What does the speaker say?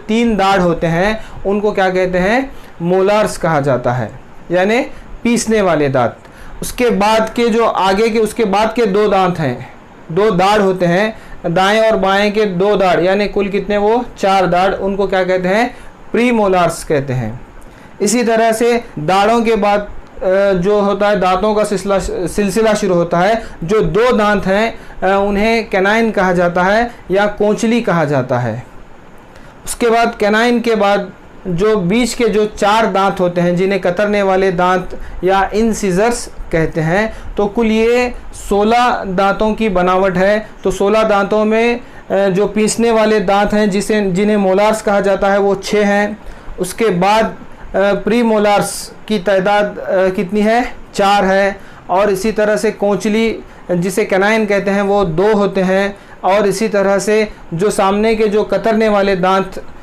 3 दाढ़ होते हैं उनको क्या कहते हैं, मोलार्स कहा जाता है, यानी पीसने वाले दांत। उसके बाद के जो आगे के उसके बाद के 2 दांत हैं, 2 दाढ़ होते हैं, दाएं और बाएं के 2 दाढ़, यानी कुल कितने, वो 4 दाढ़, उनको क्या कहते हैं, प्री मोलार्स कहते हैं। इसी तरह से दाढ़ों के बाद जो होता है दांतों का सिलसिला शुरू होता है। जो 2 दांत हैं उन्हें कैनाइन कहा जाता है या कोंचली कहा जाता है। उसके बाद कैनाइन के बाद जो बीच के जो 4 दांत होते हैं जिन्हें कतरने वाले दांत या इंसिजर्स कहते हैं, तो कुल ये 16 दांतों की बनावट है। तो 16 दांतों में जो पीसने वाले दांत हैं जिन्हें मोलार्स कहा जाता है वो 6 हैं। उसके बाद प्री मोलार्स की तादाद कितनी है, 4 है। और इसी तरह से कोंचली जिसे कैनाइन कहते हैं वो 2 होते हैं। और इसी तरह से जो सामने के जो कतरने वाले दांत